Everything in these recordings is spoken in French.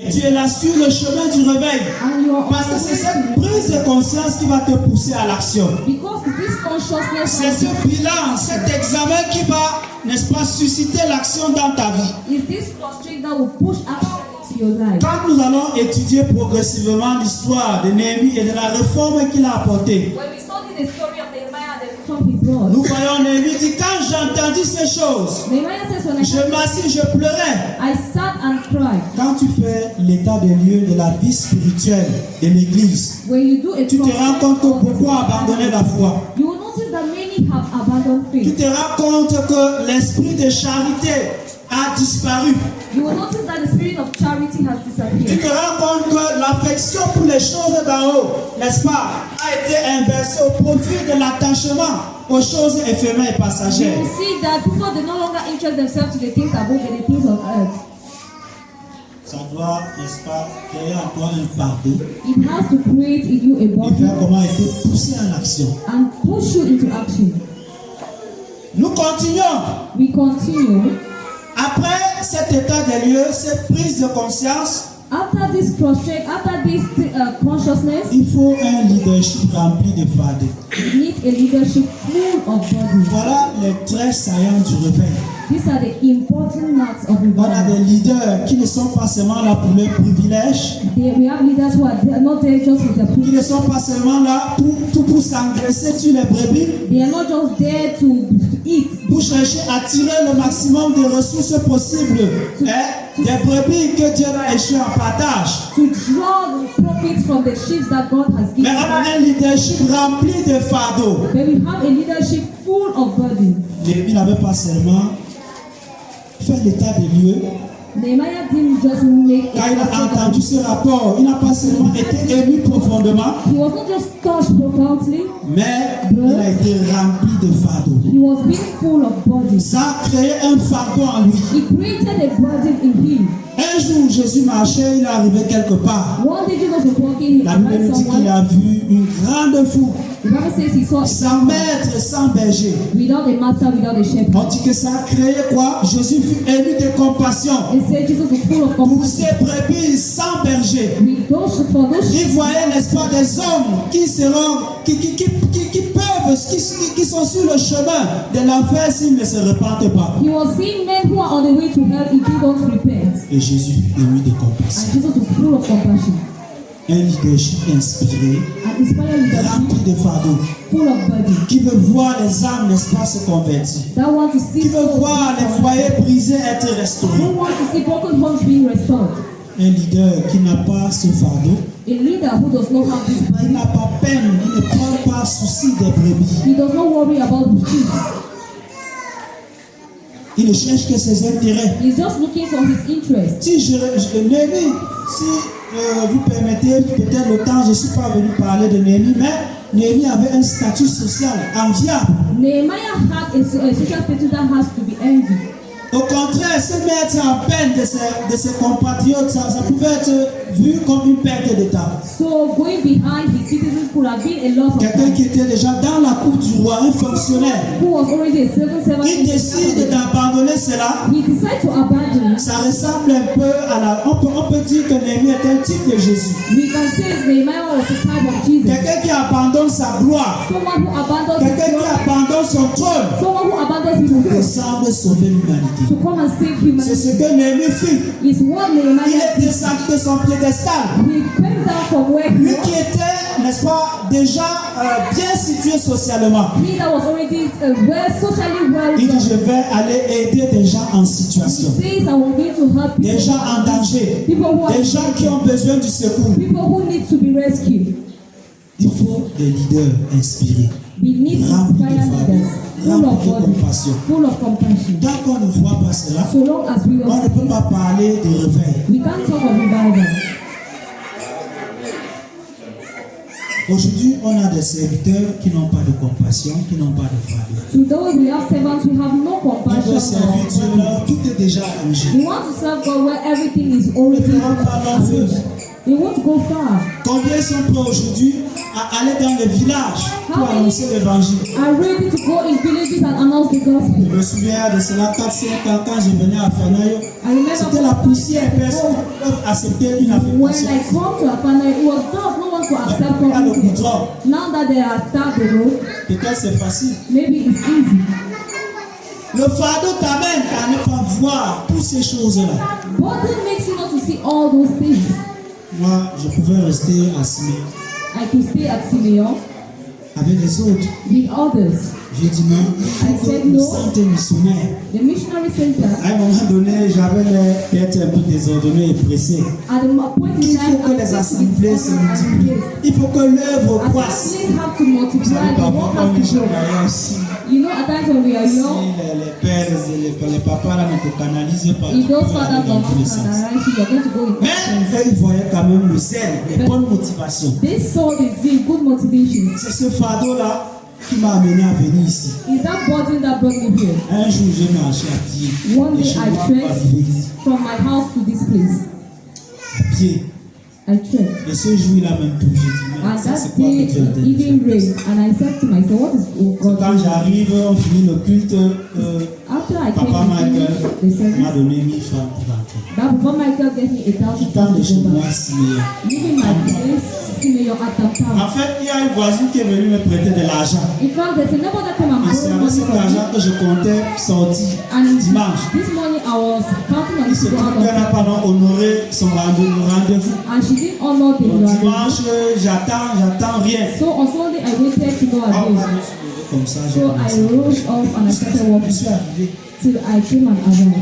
Et tu es là sur le chemin du réveil. Parce que c'est cette prise de conscience qui va te pousser à l'action. C'est ce bilan, cet examen qui va, n'est-ce pas, susciter l'action dans ta vie. Quand nous allons étudier progressivement l'histoire de Néhémie et de la réforme qu'il a apportée, nous voyons Néhémie dit, quand j'ai entendu ces choses, je m'assis, je pleurais. Quand tu fais l'état des lieux de la vie spirituelle de l'église, tu te rends compte que beaucoup ont abandonné la foi. Tu te rends compte que l'esprit de charité a disparu. Tu te rends compte que l'affection pour les choses d'en haut, n'est-ce pas, a été inversée au profit de l'attachement aux choses éphémères et passagères. Ça doit, n'est-ce pas, créer en toi un fardeau. Et faire comment il peut pousser en action. Nous continuons. Après cet état des lieux, cette prise de conscience, il faut un leadership rempli de fardeaux. Voilà les traits saillants du réveil. On a des leaders qui ne sont pas seulement là pour leurs privilèges, qui ne sont pas seulement là pour s'engraisser sur les brebis, pour chercher à tirer le maximum de ressources possibles, des brebis que Dieu a échoué en partage. Mais on a un leadership rempli de fardeaux. Néhémie n'avait pas seulement fait l'état des lieux. Quand il a entendu ce rapport, il n'a pas seulement été ému profondément, mais il a été rempli de fardeaux. Ça a créé un fardeau en lui. Un jour, Jésus marchait, il est arrivé quelque part. La Bible nous dit qu'il a vu une grande foule, sans maître, sans berger. On dit que ça a créé quoi? Jésus fut ému de compassion pour ces brebis sans berger. Il voyait, n'est-ce pas, des hommes qui sont sur le chemin de l'enfer s'ils ne se repentent pas. Et Jésus fut ému de compassion. Un leadership inspiré, rempli de fardeaux, qui veut voir les âmes, n'est-ce pas, se convertir, qui veut voir les foyers brisés être restaurés. Un leader qui n'a pas ce fardeau, il n'a pas peine, il ne prend pas souci des brebis. Il ne cherche que ses intérêts. Si vous permettez, peut-être le temps, je ne suis pas venu parler de Néhémie, mais Néhémie avait un statut social enviable. Au contraire, se mettre en peine de ses compatriotes, ça pouvait être vu comme une perte d'état. Quelqu'un qui était déjà dans la cour du roi, un fonctionnaire, il décide d'abandonner cela. Ça ressemble un peu à on peut dire que Néhémie est un type de Jésus. Quelqu'un qui abandonne sa gloire, quelqu'un qui abandonne son trône pour descendre sauver l'humanité. C'est ce que Néhémie fit. Il est descendu de son piédestal. Lui qui était, n'est-ce pas, déjà bien situé socialement. Il dit, je vais aller aider des gens en situation, des gens en danger, des gens qui ont besoin du secours. Il faut des leaders inspirés, remplis de fardeau, remplis de compassion. Tant qu'on ne voit pas cela, on ne peut pas parler de réveil. Aujourd'hui, on a des serviteurs qui n'ont pas de compassion, qui n'ont pas de fardeau. Ils veulent servir Dieu là, tout est déjà arrangé. Ils ne feront pas long feu. Combien sont prêts aujourd'hui à aller dans les villages pour annoncer l'évangile? Are ready to go in villages and announce the gospel? Je me souviens de cela 4-5 ans quand je venais à Fanayo. C'était la poussière, personne ne peut accepter une When affirmation. I come to Afana, it was tough. No one could accept Il y a le me. goudron. Now that they are started the road, Peut-être c'est facile. maybe it's easy. Le fardeau t'amène à ne pas voir toutes ces choses-là. Burden makes you not to see all those things. Moi, je pouvais rester à Siméon I could stay at Simeon avec les autres. with others. J'ai dit non, il faut que le centre missionnaire. The missionary center, À un moment donné, j'avais l'air d'être un peu désordonné et pressé. at the point in Il time, faut que les assemblées se multiplient. Il faut que l'œuvre croisse. assemblies have to Vous multiply, savez, the parfois, work quand les has to gens grow. voyaient aussi, You know, at times when we are si young, les pères et les papas là ne te canalisent pas, tu if peux those aller fathers dans are tous les not sens. standardized, you are going to go in Mais eux, ils voyaient quand même le zèle, les bonnes motivations. They saw the zeal, good motivation. C'est ce fardeau-là qui m'a amené à venir ici. Is that burden that brought me here? Un jour, j'ai marché à pied. One de day chez I moi trekked à l'église. from my house to this place. À pied. I trekked. Et ce jour-là même tout, j'ai dit, mais And ça that c'est quoi day que Dieu a it donné? even rained. And I said to myself, what is God Quand doing? j'arrive, on finit le culte. After I came Papa to Michael finish the m'a service, donné 1000 francs pour rentrer. that Papa Michael gave me Quittant de chez $1,000 moi, back. Siméon. Leaving my place, Simeon at En Tamtam. fait, il y a une voisine qui est venue me prêter de l'argent. In fact, there's a neighbor that came and Et c'est borrowed avec money cet from me. argent que je comptais sortir And dimanche. this morning I was counting on Il it se to go trouve out qu'elle n'a of pas honoré son rendez-vous. and she didn't honor the Donc rendezvous. dimanche, j'attends rien. So on Sunday I waited to go Ah, on va again. me soulever comme ça. j'ai So I commencé. rose off and I started Je walking suis arrivé. till I came and arrived.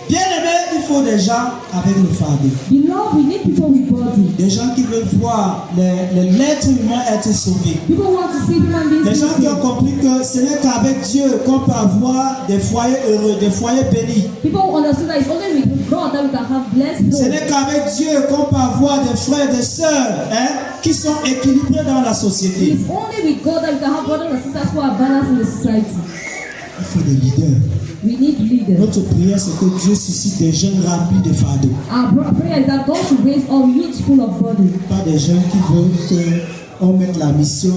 Bien aimé, il faut des gens avec le fardeau. Beloved, we need people with body. Des gens qui veulent voir l'être humain être sauvé. People want to see human beings. Des gens qui ont living. compris que ce n'est qu'avec Dieu qu'on peut avoir des foyers heureux, des foyers bénis. People who understood that it's only with God that we can have blessed Ce homes. n'est qu'avec Dieu qu'on peut avoir des frères et des sœurs qui sont équilibrés dans la société. It's only with God that we can have brothers and sisters who are balanced in the society. Il faut des leaders. We need leaders. Notre prière, c'est que Dieu suscite des jeunes remplis de fardeau. Our prayer is that God should raise up youth full of body. Pas des jeunes qui veulent qu'on mette la mission,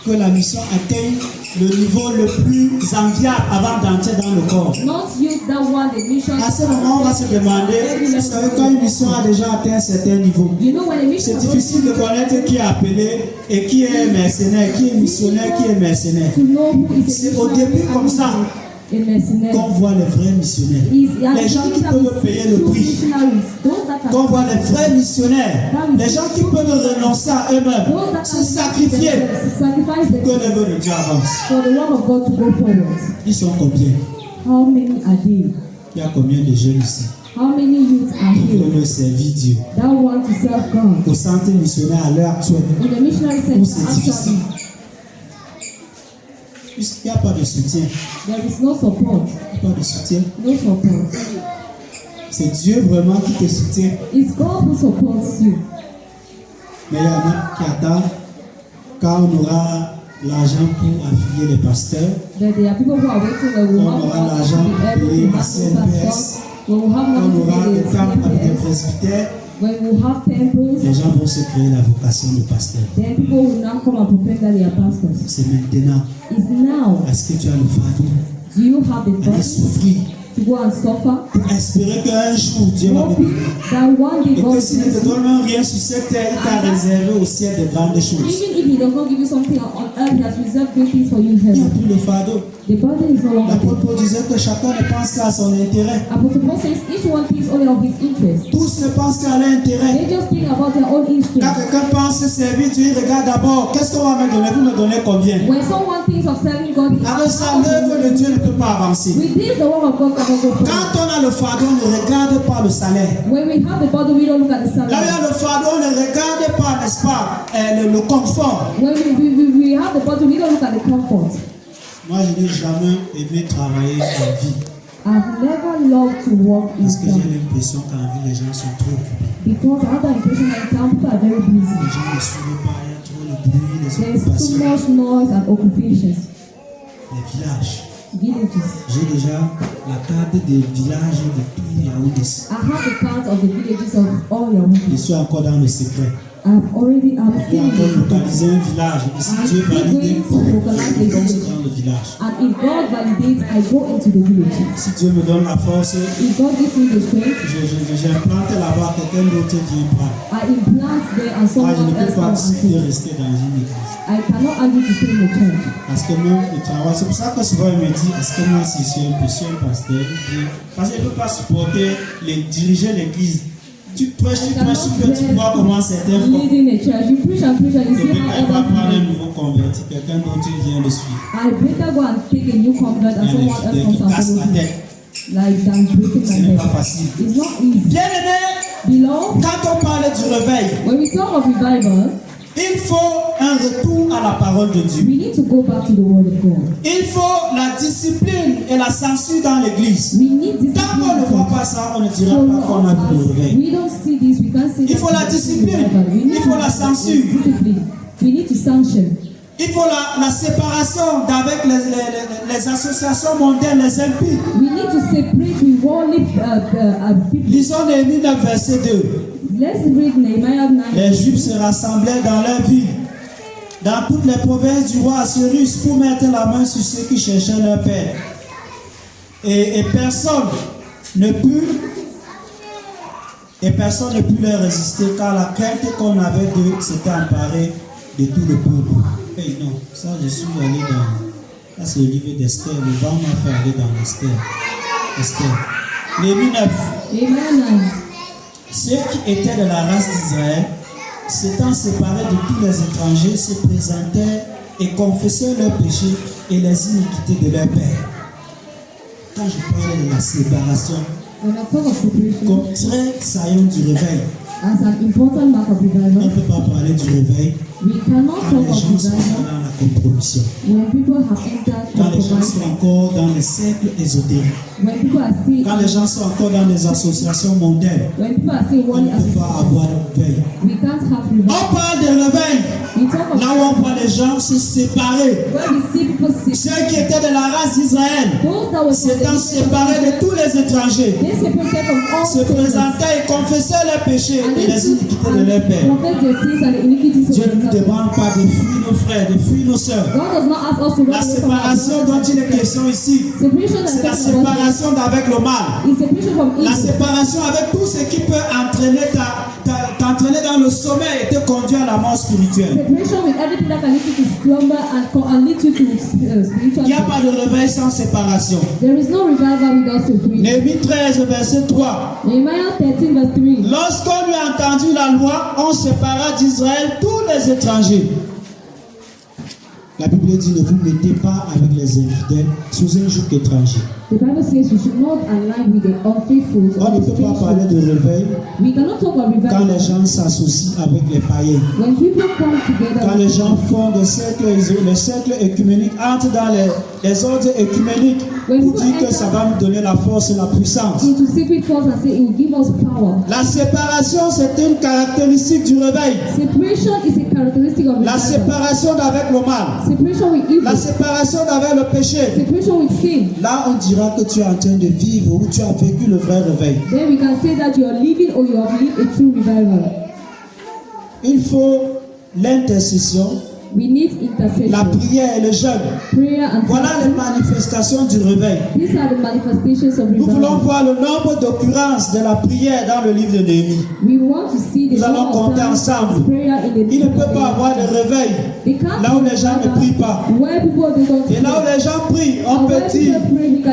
que la mission atteigne le niveau le plus enviable avant d'entrer dans le corps. Not youth that want the mission. À ce moment, on va se demander, vous savez, quand une mission a déjà atteint un certain niveau, You know when a mission c'est difficile de connaître qui est appelé et qui est mercenaire, qui est missionnaire, qui est mercenaire. to know who is a C'est au début comme ça a mercenary. qu'on voit les vrais missionnaires. Les gens qui peuvent payer le prix. Qu'on voit les vrais missionnaires. Les gens qui peuvent renoncer à eux-mêmes, se sacrifier pour que l'œuvre de Dieu avance. For the word of God to go forward. Ils sont combien? How many are there? Il y a combien de jeunes ici How many youths are qui here veulent servir Dieu? that want to serve God? Au centre missionnaire à l'heure actuelle, In the missionary où center, c'est difficile. actually, Puisqu'il n'y a pas de soutien. there is no support. Il n'y a pas de soutien. No support. C'est Dieu vraiment qui te soutient. It's God who supports you. Mais il y en a qui attendent quand on aura l'argent pour affilier les pasteurs. That there are people who are waiting that will On have aura money l'argent to be pour able payer to la have CNPS. pastors. When we have On money to aura pay des the temples avec des CNPS. presbytères. When we have temples, Les gens vont se créer la vocation de pasteur. then people will now come and proclaim that they are pastors. C'est maintenant. It's now. Est-ce que tu as le fardeau Do you have the d'aller body souffrir to go and suffer? pour espérer qu'un jour Dieu va te Hoping bénir? that one day Et God que will s'il ne bless te you. donne même rien sur cette terre, il t'a réservé au ciel de grandes choses. Even if He does not give you something on earth, He has reserved great things for you in Il n'y a heaven. plus le fardeau. The burden is no longer there. L'apôtre Paul disait que chacun ne pense qu'à son intérêt. Apostle Paul says each one thinks only of his interest. Tous ne pensent qu'à leur intérêt. They just think about their own Quand interest. quelqu'un pense servir Dieu, il regarde d'abord qu'est-ce qu'on va me donner. Vous me donnez combien? When someone thinks of serving God, he Avec ça, asks, l'œuvre de Dieu ne peut pas avancer. with this, the word of God cannot go forward. Quand on a le fardeau, on ne regarde pas le salaire. When we have the body, we don't look at the Là où il y salary. a le fardeau, on ne regarde pas, n'est-ce pas, le confort. When we have the body, we don't look at the comfort. Moi, je n'ai jamais aimé travailler en vie. I've never loved to work in Parce que j'ai town l'impression qu'en vie, les gens sont trop occupés. because I have the impression that in town people are very busy. Les gens ne suivent pas, il y a trop de bruit, les There's too occupations. much noise and occupations. Les villages. Villages. J'ai déjà la carte des villages de tout Yaoundé. I have the count of the villages of all your Je suis encore dans le secret. I've already On peut abstained. encore localiser un village. Et si Dieu valide, je tombe dans le village. And if God validates, I go into the village. Si Dieu me donne la force, If God gives me the strength, j'implante là-bas, quelqu'un d'autre vient prendre. I implant there and Je someone ne peux else pas comes and accepter de takes. rester dans une église. I cannot argue to stay in the church. Parce que même le travail, c'est pour ça que souvent il me dit, est-ce que moi si je suis un pasteur, parce qu'il ne peut pas supporter diriger l'église. Tu prêches, tu vois comment certains font. Leading a church, you preach and preach and you Je ne see peux how pas others prendre un do. nouveau converti, quelqu'un d'autre vient de suivre. I better go and take a new convert and someone else Qui comes and casse la follows me. tête. Like than breaking Ce my n'est pas head. facile. It's not easy. Bien aimé, Beloved, quand on parle du réveil, when we talk of revival, il faut un retour à la parole de Dieu. we need to go back to the word of God. Il faut la discipline et la censure dans l'église. We need Tant qu'on ne voit discipline. pas ça, on ne dira So pas qu'on a vu le long as réveil. we don't see this, we can't say Il that faut la we have seen discipline. revival. We need Il faut la censure. discipline. We need to sanction. Il faut la séparation d'avec les associations mondaines, les impies. We need to separate with worldly people. Lisons Néhémie 9, verset 2. Let's read Nehemiah 9. Les Juifs se rassemblaient dans leur ville, dans toutes les provinces du roi Assyrus, pour mettre la main sur ceux qui cherchaient leur père. Et personne ne put leur résister, car la crainte qu'on avait d'eux s'était emparée de tout le peuple. Hey, non, ça je suis allé dans... Ça c'est le livre d'Esther, le vent m'a fait aller dans Esther. Néhémie 9. Nehemiah 9. Ceux qui étaient de la race d'Israël, s'étant séparés de tous les étrangers, se présentèrent et confessaient leurs péchés et les iniquités de leur père. Quand je parle de la séparation, When I talk of separation, comme très saillant du réveil, as an important mark of on ne revival, peut pas parler du réveil we cannot quand talk les of gens sont revival dans la compromission, when people have entered quand les gens sont compromise, encore dans les cercles ésotériques, when people are still, quand les gens sont encore dans les associations mondaines. when people are still On worldly ne peut pas avoir de réveil. we can't have On revival. parle de réveil We talk of là où on voit les gens se séparer. where we see people Ceux qui étaient de la race d'Israël those that were from s'étant séparés de tous les étrangers, they separated from all se sinners présentaient et confessaient leurs péchés and et they les stood iniquités de and leur père. confessed their sins and the iniquities of Dieu ne nous themselves. demande pas de fuir nos frères, de fuir nos sœurs. God does not ask us to La run away from our séparation dont il est question ici, separation c'est la that talks about séparation d'avec le mal. is separation from La evil. séparation avec tout ce qui peut t'entraîner dans le sommeil et te conduire à la mort spirituelle. Separation with everything that can lead you to slumber and lead you to spiritual Il n'y a death. pas de réveil sans séparation. There is no revival without separation. Néhémie 13, verset 3. Nehemiah 13 verse 3. Lorsqu'on eut entendu la loi, on sépara d'Israël tous les étrangers. La Bible dit, ne vous mettez pas avec les infidèles sous un joug étranger. The Bible says you should not align with the unfaithful. On ne peut pas parler de réveil We cannot talk about quand revival les gens s'associent avec les païens. when people come together. Quand les gens font des cercles, les cercles écuméniques, entrent dans les ordres écuméniques pour dire que ça va nous donner la force et la puissance. Into secret cause and say it will give us power. La séparation, c'est une caractéristique du réveil. Separation is a characteristic of La revival. séparation d'avec le mal. Separation with La evil. séparation d'avec le péché. Separation with sin. Là, on dira que tu es en train de vivre ou tu as vécu le vrai réveil. Then we can say that you are living or you have lived a true revival. Il faut l'intercession, We need la intercession, prière et le jeûne. prayer and Voilà les fasting. manifestations du réveil. These are the manifestations of Nous voulons revival. voir le nombre d'occurrences de la prière dans le livre de Néhémie. We want to see the Nous allons number of compter times ensemble. prayer in the Il ne book peut of pas avoir de réveil They can't là où les gens ne prient pas. where people they don't Et là où pray. les gens prient, on peut dire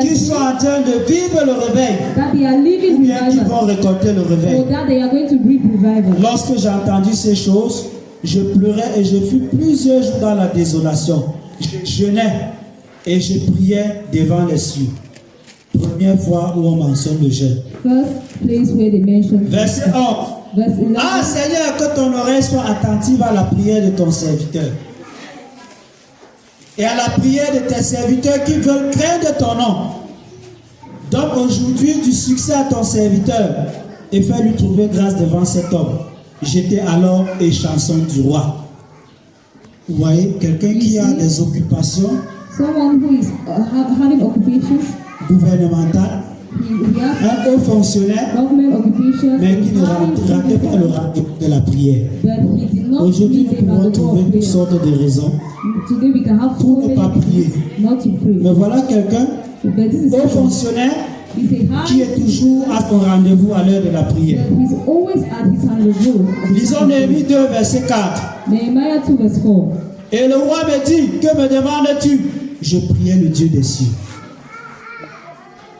qu'ils sont en train de vivre le réveil That they are living ou bien qu'ils revival. vont récolter le Or réveil. that they are going to reap revival. Lorsque j'ai entendu ces choses, je pleurais et je fus plusieurs jours dans la désolation. Je jeûnais et je priais devant les cieux. Première fois où on mentionne le jeûne. First place where they mention Verset 11. verse 11. Ah Seigneur, que ton oreille soit attentive à la prière de ton serviteur et à la prière de tes serviteurs qui veulent craindre ton nom. Donne aujourd'hui du succès à ton serviteur et fais lui trouver grâce devant cet homme. J'étais alors et chanson du roi. Vous voyez, quelqu'un qui a des occupations Someone who is having occupations, gouvernementales, un haut fonctionnaire, mais qui ne ratait pas le rendez-vous de la prière. Aujourd'hui, nous pouvons trouver toutes sortes de raisons pour ne pas prier. Mais voilà quelqu'un, haut fonctionnaire, qui est toujours à son rendez-vous à l'heure de la prière. Lisons Néhémie 2, verset 4. Et le roi me dit, que me demandes-tu? Je priais le Dieu des cieux.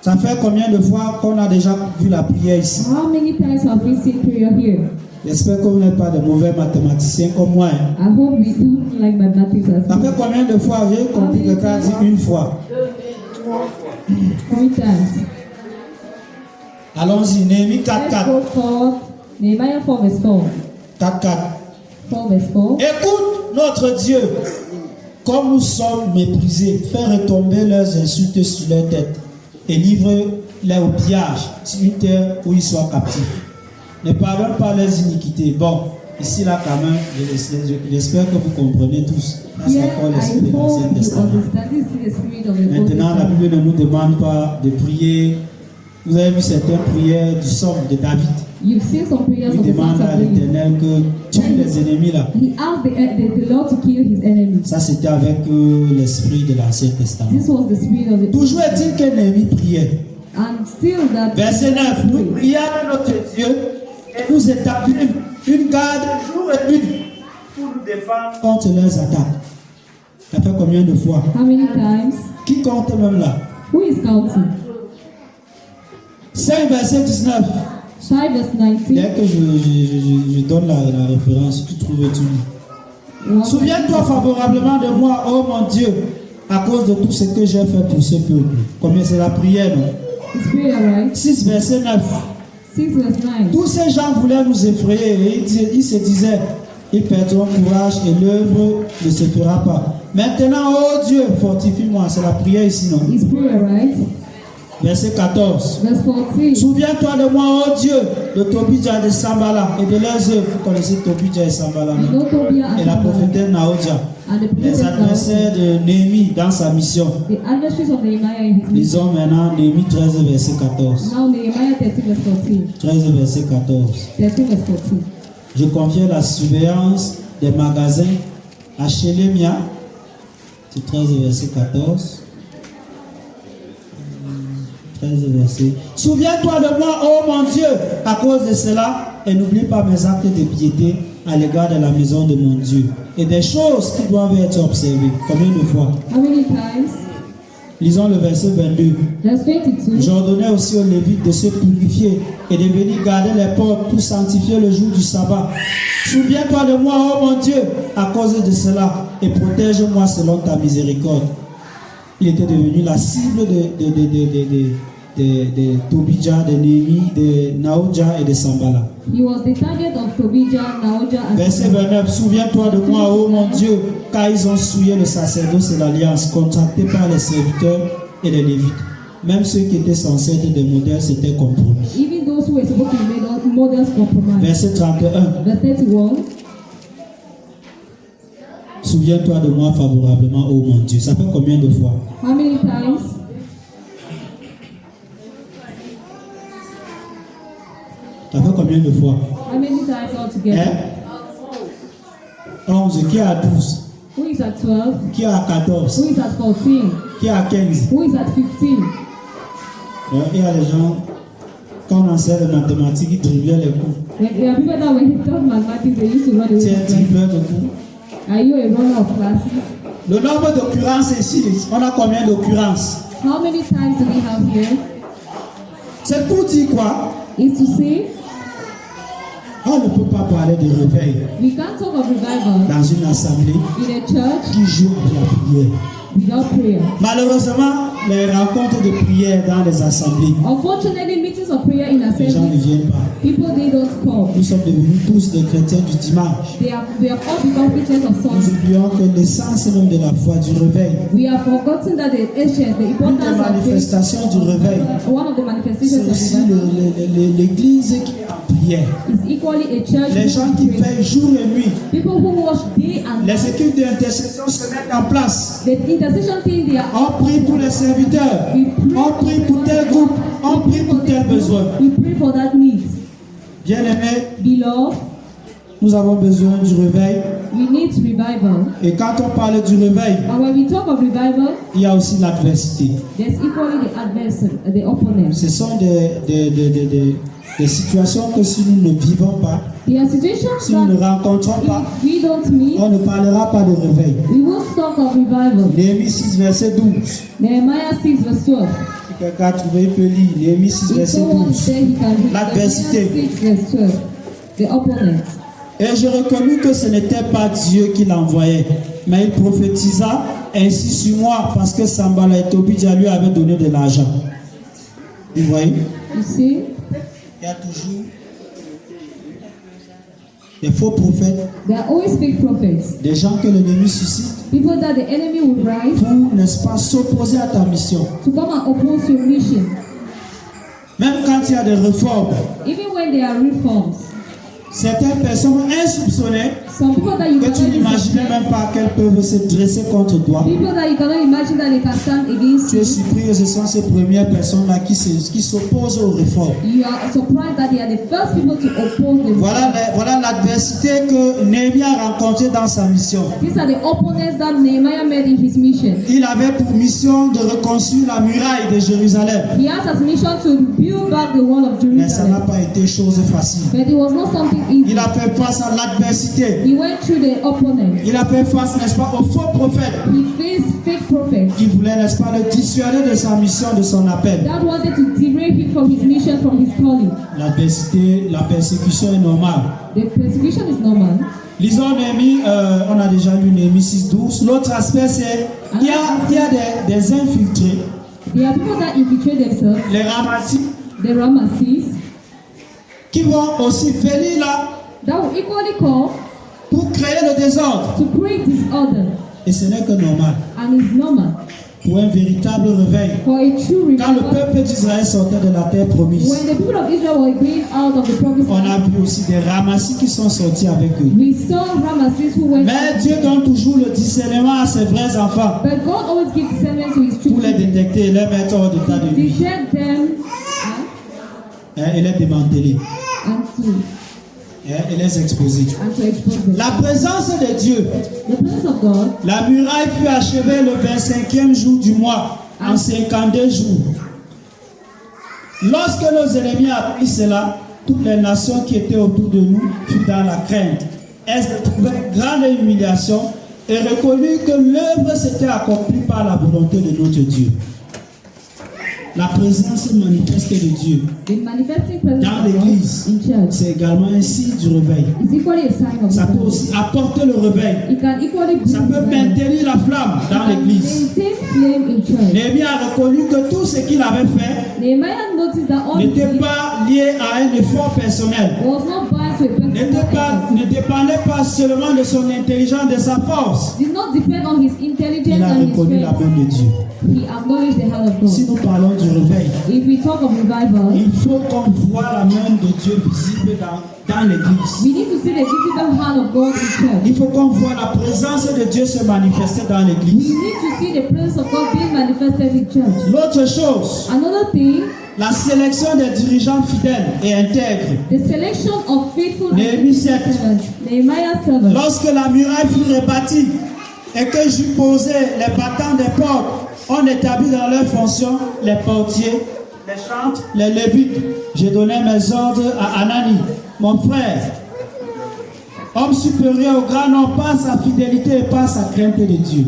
Ça fait combien de fois qu'on a déjà vu la prière ici? How many times have we seen prayer here? J'espère que vous n'êtes pas de mauvais mathématiciens comme moi. I hope we don't like mathematics as Ça fait combien de fois? J'ai compris que quelqu'un dit une fois. How many times? Allons-y, Néhémie 4, Let's 4. go for Nehemiah 4 verse 4. 4, 4. 4 verse 4. Écoute notre Dieu, comme nous sommes méprisés, fais retomber leurs insultes sur leur tête et livre-les au pillage sur une terre où ils soient captifs. Ne pardonne pas leurs iniquités. Bon, ici là quand même, j'espère que vous comprenez tous. C'est encore l'esprit de l'Ancien Testament. Maintenant, la Bible ne nous demande pas de prier. Vous avez vu certaines prières du psaume de David. You've seen some prayers Il of the demande sons à of David. l'Éternel que tue les ennemis là. He asked the Lord to kill his enemies. Ça c'était avec l'esprit de l'Ancien Testament. This was the spirit of the Toujours est-il que Néhémie priait. And still that Verset 9. Nous prions notre Dieu et nous établissons une garde jour et nuit pour nous défendre contre leurs attaques. Ça fait combien de fois? how many times? Qui compte même là? Who is counting? 5 verset 19. 5 verse Dès 19. que je donne la référence, tu trouves tout. Souviens-toi favorablement de moi, oh mon Dieu, à cause de tout ce que j'ai fait pour ce peuple. Combien c'est la prière, non? It's prayer, right? 6 verset 9. 6 verse 9. Tous ces gens voulaient nous effrayer et ils se disaient, ils perdront courage et l'œuvre ne se fera pas. Maintenant, oh Dieu, fortifie-moi. C'est la prière ici, non? It's prayer, right? Verset 14. Verse 14. Souviens-toi de moi, oh Dieu, de Tobidja et de Sambala et de leurs œuvres. Vous connaissez Tobidja et Sambala, You non? know Tobiah and Et la Sanballat. prophétesse Naodia. And the Les prophet adversaires de Néhémie dans sa mission. the adversaries of Nehemiah in his mission. Lisons maintenant Néhémie 13, verset 14. Now Nehemiah 13 verse 14. 13, verset 14. 13 verse 14. Je confiais la surveillance des magasins à Chélémia. C'est 13, verset 14. 13 verset. Souviens-toi de moi, oh mon Dieu, à cause de cela, et n'oublie pas mes actes de piété à l'égard de la maison de mon Dieu et des choses qui doivent être observées. Combien de fois? How many times? Lisons le verset 22. Verse 22. J'ordonnais aussi aux Lévites de se purifier et de venir garder les portes pour sanctifier le jour du sabbat. Souviens-toi de moi, oh mon Dieu, à cause de cela, et protège-moi selon ta miséricorde. Il était devenu la cible de Tobidja, de Néhémie, de Naodia et de Sambala. He was the target of Tobijah, Naoja, and Verset 29. Souviens-toi de moi, oh mon Dieu, car ils ont souillé le sacerdoce et l'alliance, contracté par les serviteurs et les Lévites. Même ceux qui étaient censés être des modèles s'étaient compromis. even those who were supposed to be made models compromise. Verset 31. Verse 31. Souviens-toi de moi favorablement, oh mon Dieu. Ça fait combien de fois? How many times? Ça fait combien de fois? How many times altogether? Hein? 11. Qui est à 12? Who is at 12? Qui est à 14? Who is at 14? Qui est à 15? Who is at 15? Il y a les gens, quand on enseigne les mathématiques, ils driblaient les coups. There are people that when he taught mathematics, they used to run away Tu es un from class. dribleur de coups. Are you a runner of classes? Le nombre d'occurrences ici, on a combien d'occurrences? How many times do we have here? C'est pour dire quoi? Is to say On ne peut pas parler de réveil we can't talk of revival dans une assemblée in a church qui joue à la prière. without prayer. Malheureusement, les rencontres de prière dans les assemblées, Unfortunately, meetings of prayer in les gens ne assemblies, viennent pas. people they don't come. Nous sommes devenus tous des chrétiens du dimanche. We have all become Christians of Nous Sunday. oublions que l'essence même de la foi du réveil, We have forgotten that the essence, the une des importance of faith, manifestations du réveil, one of the c'est manifestations of aussi revival l'église qui est en prière. is equally a church. Les gens qui veillent jour et nuit, People who watch day and les night. équipes d'intercession se mettent en place. The intercession thing they are On prie pour les serviteurs, on prie pour tel groupe, On prie pour tel besoin. We pray for that need. Bien-aimés, Beloved, nous avons besoin du réveil. we need revival. Et quand on parle du réveil, And when we talk of revival, il y a aussi l'adversité. there's equally the adversary, the opponent. Ce sont des situations que si nous ne vivons pas, There are situations si nous ne that rencontrons pas, if we don't meet, on ne parlera pas de réveil. we won't talk of revival. Néhémie 6, verset 12. Nehemiah 6 verse 12. Si quelqu'un a trouvé, il peut lire. Néhémie 6, If verset someone 12. said he can read L'adversité. Nehemiah 6 verse 12. The opponent. Et je reconnus que ce n'était pas Dieu qui l'envoyait, mais il prophétisa ainsi sur moi parce que Sambala et Tobidja lui avaient donné de l'argent. Vous voyez? You see? Il y a toujours des faux prophètes, There are always fake prophets. des gens que l'ennemi suscite People that the enemy will rise pour, n'est-ce pas, s'opposer à ta mission. to come and oppose your mission. Même quand il y a des réformes, Even when there are reforms. certaines personnes insoupçonnées Some people that you que tu cannot n'imaginais suspect, même pas qu'elles peuvent se dresser contre toi. people that you cannot imagine that they can stand against Tu es you. surpris que ce sont ces premières personnes-là qui s'opposent aux réformes. You are surprised that they are the first people to oppose the Voilà l'adversité que Néhémie a rencontrée dans sa mission. These are the opponents that Nehemiah made in his mission. Il avait pour mission de reconstruire la muraille de Jérusalem. He has as mission to build back the wall of Mais ça n'a Jerusalem. pas été chose facile. But it was not something Il easy. a fait face à l'adversité. He went through the opponents. Il a fait face, n'est-ce pas, aux faux prophètes He faced fake prophets qui voulaient, n'est-ce pas, le dissuader de sa mission, de son appel. that wanted to derail him from his mission, from his calling. L'adversité, la persécution est normale. The persecution is normal. Lisons Néhémie, on a déjà lu Néhémie 6:12. L'autre aspect, c'est il y a des infiltrés, There are people that infiltrate themselves, les ramassis, the Ramesses, qui vont aussi venir là that will equally call pour créer le désordre. to create disorder. Et ce n'est que normal. And it's normal Pour un véritable réveil. for a true Quand le revival. peuple d'Israël sortait de la terre promise, When the people of Israel were going out of the promised on a land, vu aussi des ramassis qui sont sortis avec eux. we saw Ramesses who went Mais out. Dieu donne toujours le discernement à ses vrais enfants But God always gives discernment to his pour les children. détecter et les mettre hors d'état de vie Detect them et les démanteler and to et les exposer. expose them. La présence de Dieu, The presence of God, la muraille fut achevée le 25e jour du mois, en 52 jours. Lorsque nos ennemis apprirent cela, toutes les nations qui étaient autour de nous furent dans la crainte. Elles trouvaient grande humiliation et reconnurent que l'œuvre s'était accomplie par la volonté de notre Dieu. La présence manifeste de Dieu the manifesting presence dans of God l'église, in church, c'est également un signe du réveil. is equally a sign of Ça peut God. aussi apporter le réveil. It can equally Ça bring peut life. maintenir la flamme dans l'église. Maintain flame in church. Néhémie a reconnu que tout ce qu'il avait fait Nehemiah noticed that all n'était he pas lié à un effort personnel. was not bound to a personal effort. Ne dépendait pas seulement de son intelligence, de sa force. Did not depend on his intelligence Il a and his reconnu la strength. main de Dieu. He acknowledged the hand of God. Si nous parlons du réveil, If we talk of revival, il faut qu'on voit la main de Dieu visible dans l'église. we need to see the visible hand of God in church. Il faut qu'on voit la présence de Dieu se manifester dans We l'église. need to see the presence of God being manifested in church. L'autre chose, Another thing, la sélection des dirigeants fidèles et intègres. the selection of faithful and Nehemiah 7. servants. Nehemiah 7. Lorsque la muraille fut rebâtie et que j'eus posé les battants des portes, on établit dans leurs fonctions les portiers, les chantres, les lévites. J'ai donné mes ordres à Anani, mon frère, homme supérieur au grand nom par sa fidélité et par sa crainte de Dieu.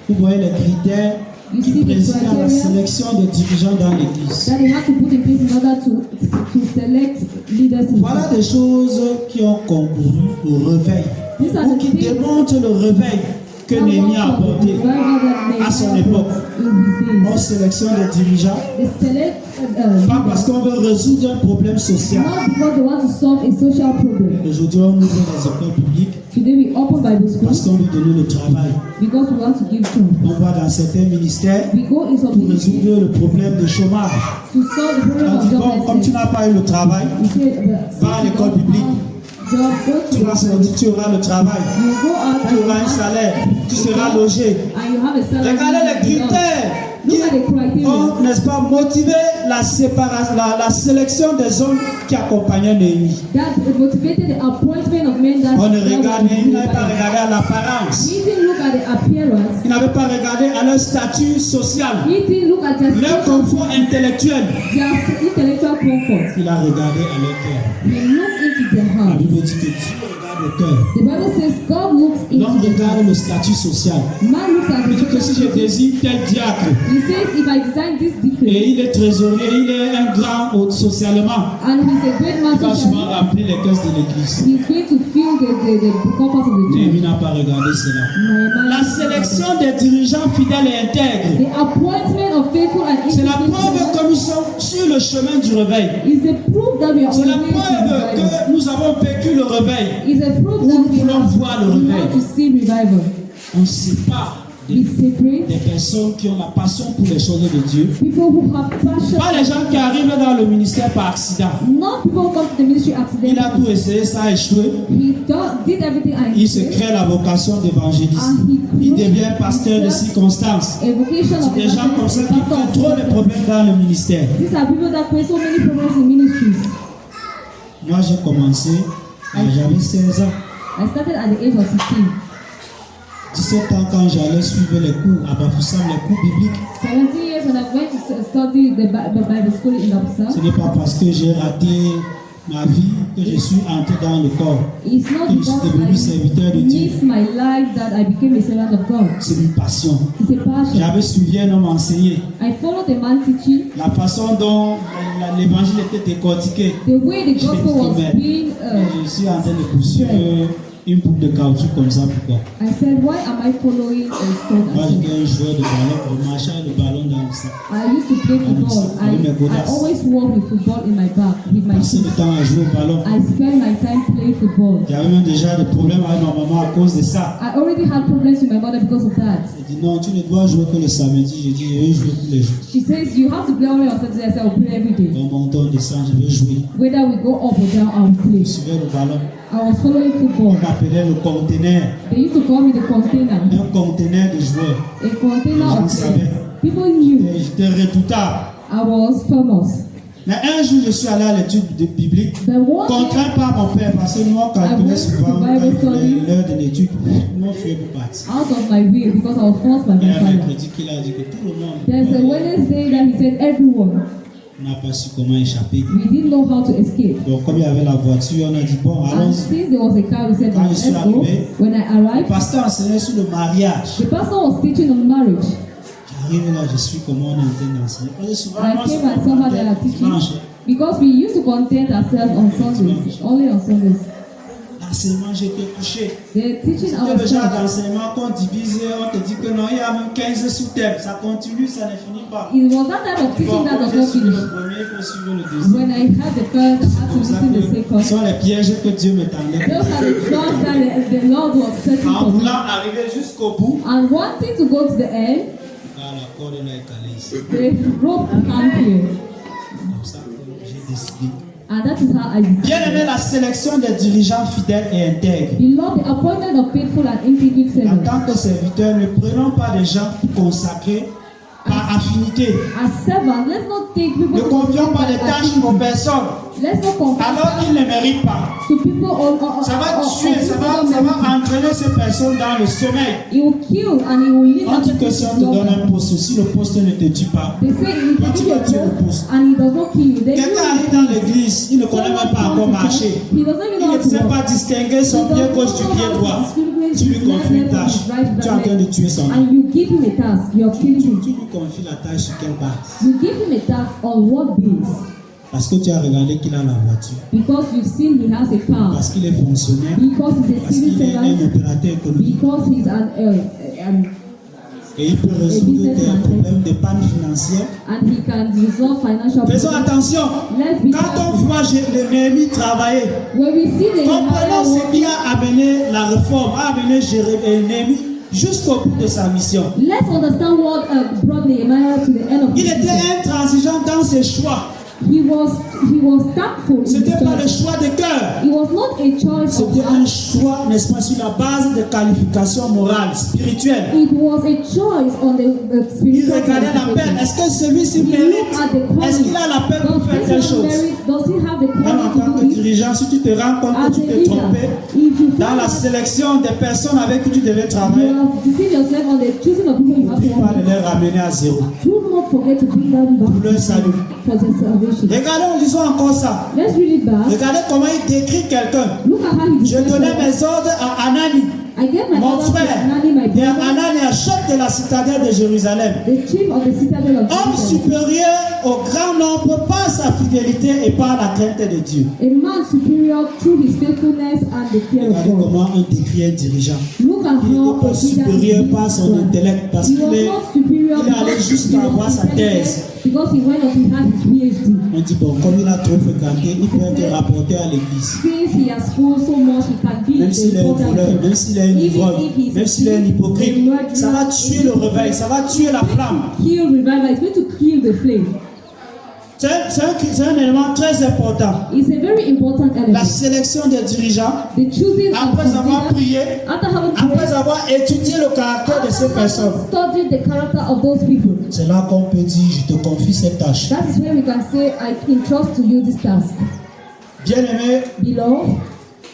Vous voyez les critères qui président à la sélection des dirigeants dans l'église. That they have to put in place in order to select leaders in Voilà church. des choses qui ont concouru au réveil, These are ou the qui things démontrent le réveil que that Néhémie a work for the apporté. revival that Nehemiah à son époque. brought in his On days. sélectionne les dirigeants, They select pas parce leaders, qu'on veut résoudre un problème social. not because they want to solve a social problem. Aujourd'hui, on ouvre les écoles publiques Today we open Bible parce schools qu'on veut donner le travail. because we want to give jobs. On va dans certains ministères We go in some pour ministries résoudre le problème de chômage. to solve the problem On of dit, bon, comme tu joblessness. n'as pas eu le travail, We say, va à l'école publique. Job, go to tu vas sortir, tu auras le travail, you go out tu and auras un salaire, tu seras logé. you have a salary. Regardez les critères qui Look at the criteria ont, n'est-ce pas, motivé la sélection des hommes qui accompagnaient Néhémie. That motivated the appointment of men that On ne regardait, il n'avait pas regardé à l'apparence. He didn't look at the appearance. Il n'avait pas regardé à leur statut social, He didn't look at leur confort intellectuel. their intellectual comfort. Il a regardé à leur cœur. He looked into their La heart. Bible dit que Dieu regarde le cœur. The Bible says God looks L'homme into the heart. regarde le statut social. Man looks at Il dit que the si je désire tel diacre, He says, if I design this et decree, il est trésorier, il est un grand socialement, and he's a great man il va souvent socially, remplir les caisses de l'église. he's going to fill the coffers of the Néhémie church. n'a pas regardé cela. Nehemiah- La sélection des dirigeants fidèles et intègres, The appointment of faithful and c'est la intelligent preuve que nous sommes sur le chemin du réveil. is the proof that we are C'est on la the way to preuve revival. que nous avons vécu le réveil. Is a proof Nous that we voulons voir le réveil. want to see revival. On sépare Be separate. des personnes qui ont la passion pour les choses de Dieu. People who have passion. Pas les gens qui arrivent dans le ministère par accident. Not people who come to the ministry Il a accidentally. tout essayé, ça a échoué. Did everything and Il se crée la vocation d'évangéliste. Il devient pasteur de circonstances. a vocation of Des gens comme ça qui evangelist, créent trop de problèmes dans le ministère. These are people that create so many problems in ministries. Moi, j'ai commencé, j'avais 16 ans. I started at the age of 16. 17 ans quand j'allais suivre les cours à Bafoussam, les cours bibliques. 17 years when I went to study the Bible school in Bafoussam. Ce n'est pas parce que j'ai raté ma vie que je suis entré dans le corps. It's not Que je suis devenu because serviteur de I Dieu. missed my life that I became a servant of God. C'est une passion. It's a passion. J'avais suivi un homme enseigné. I followed the man teaching. La façon dont l'évangile était décortiqué. The way the gospel was being Je suis en train de poursuivre une boucle de caoutchouc comme ça, pourquoi? I said, why am I following a stone? Moi, j'étais un joueur de ballon, je marchais avec le ballon dans le sac. I used to play football. I always walk with football in my bag, with my Passé shoes. le temps à jouer au ballon. I spend my time playing football. J'avais même déjà des problèmes avec ma maman à cause de ça. I already had problems with my mother because of that. Elle dit non, tu ne dois jouer que le samedi. J'ai dit, je vais jouer tous les jours. She says, you have to play only on Saturday. I said, I'll play every day. On monte, on descend, je vais jouer. Whether we go up or down, I'll play. Je suivais le ballon. I was following On football. m'appelait le conteneur. They used to call me the container. Un conteneur de joueurs. A container J'en of savais. players. People knew Et j'étais redoutable. I was famous. Mais un jour, je suis allé à l'étude biblique. The one Contraint par mon père, parce que nous, on calculait souvent quand il fallait l'heure de l'étude. Mon frère peut partir. out of my way because I was forced by Il y my a un father. mercredi qu'il a dit que tout le monde. There's a Wednesday that he said everyone. On n'a pas su comment échapper. We didn't know how to escape. Donc, comme il y avait la voiture, on a dit bon, And allons-y. since there was a car, we said, Quand je let's suis go. arrivé, When I Le arrived, pasteur enseignait sur le mariage. the pastor was teaching on marriage. J'arrive là, je suis comment on est en train d'enseigner. Parce que souvent, I moi, came c'est and saw how they are teaching dimanche. because we used to content ourselves on Sundays, only on Sundays. L'enseignement, j'étais couché. The teaching C'est I le was genre taught, d'enseignement qu'on divise, on te dit que non, il y a même 15 sous-thèmes. Ça continue, ça ne finit pas. it was that type of teaching that Bon, does j'ai not suivi finish. le premier, il faut suivre le deuxième. When I had the first, I had to Comme ça listen the que ce second. sont les pièges que Dieu me tendait. Those are the traps that the Lord was setting En for me. voulant arriver jusqu'au bout, And wanting to go to the end, la corde là est calée ici. the rope hung here. Comme ça que j'ai décidé. And that is how I decided. Bien aimé, la sélection des dirigeants fidèles et intègres. Beloved, the appointment of faithful and intimate En servants. tant que serviteur, ne prenons pas des gens consacrés par affinité. As servants, let's not take people Ne confions pas des tâches aux personnes Let's not compare alors qu'ils ne méritent pas. to people Ça va tuer, ça va entraîner ces personnes dans le sommeil. It will kill and it will lead On them dit que si on te donne un poste, si le poste ne te tue pas, They say if Toi, you tu give you a vas tuer le post and he does not kill you, then quelqu'un arrive dans l'église, il ne connaît même pas encore marcher. He doesn't even Il know ne how to sait walk. pas distinguer son pied gauche du pied droit. Tu lui confies une tâche, tu es en train de tuer son âme. And you give him a task, you're killing him. Tu lui confies la tâche sur quelle base? You give him a task on what base? Parce que tu as regardé qu'il a la voiture, Because you've seen he has a car. parce qu'il est fonctionnaire, Because he's a parce civil qu'il est un servant. opérateur économique Because he's et il peut résoudre tes problèmes de panne financière. and he can resolve financial Faisons problems. attention, Let's be quand on careful. voit le Néhémie travailler, When we see the comprenons ce Nehemiah qui a amené la réforme, a amené Néhémie jusqu'au bout de sa mission. let's understand what brought Nehemiah to the end of Il his était mission. intransigeant dans ses choix. He was thankful. Ce n'était pas le choix de cœur. It was not a choice of C'était un heart. choix, n'est-ce pas, sur la base de qualifications morales, spirituelles. It was a choice on the Il spiritual regardait la peine. Est-ce que celui-ci mérite? Est-ce qu'il a la peine pour faire telle chose? Does he have the Même en tant quality que to do it? dirigeant, si tu te rends compte que tu t'es trompé dans la sélection des personnes avec qui tu devais You travailler, have deceived yourself on the choosing of people you have n'oublie to pas de work les ramener à zéro with. Do not forget to bring them pour back leur salut. for their salvation. Regardons, lisons encore ça. Let's read it back. Regardez comment il décrit quelqu'un. Look at how he Je donnais mes ordres à Anani, I gave my mon orders to frère, Anani, my et brother, à Anani, chef de la citadelle de Jérusalem. the chief of the citadel of Homme Jerusalem. supérieur au grand nombre par sa fidélité et par la crainte de Dieu. A man superior through his faithfulness and the fear Regardez of God. comment on décrit un dirigeant. Look at Il n'était how pas a leader supérieur is par son described. intellect parce He qu'il was est, not superior il est allé because jusqu'à he avoir was sa thèse. intelligent, because he went up, he had his PhD. On dit bon, comme il a trop fréquenté, il peut être rapporté à l'église. Since he has schooled so much, he can be Même s'il est un voleur, même s'il est un ivrogne, même s'il est un hypocrite, ça va tuer le réveil, ça va tuer la flamme. Kill revival. It's going to kill the flame. C'est un élément très important. It's a very important La element. sélection des dirigeants, The choosing of après avoir leaders, prié, after having après prayed, avoir étudié le caractère de ces personnes, studied the character of those people. c'est là qu'on peut dire, je te confie cette tâche. That is where we can say, I entrust to you this task. Bien-aimé, Below,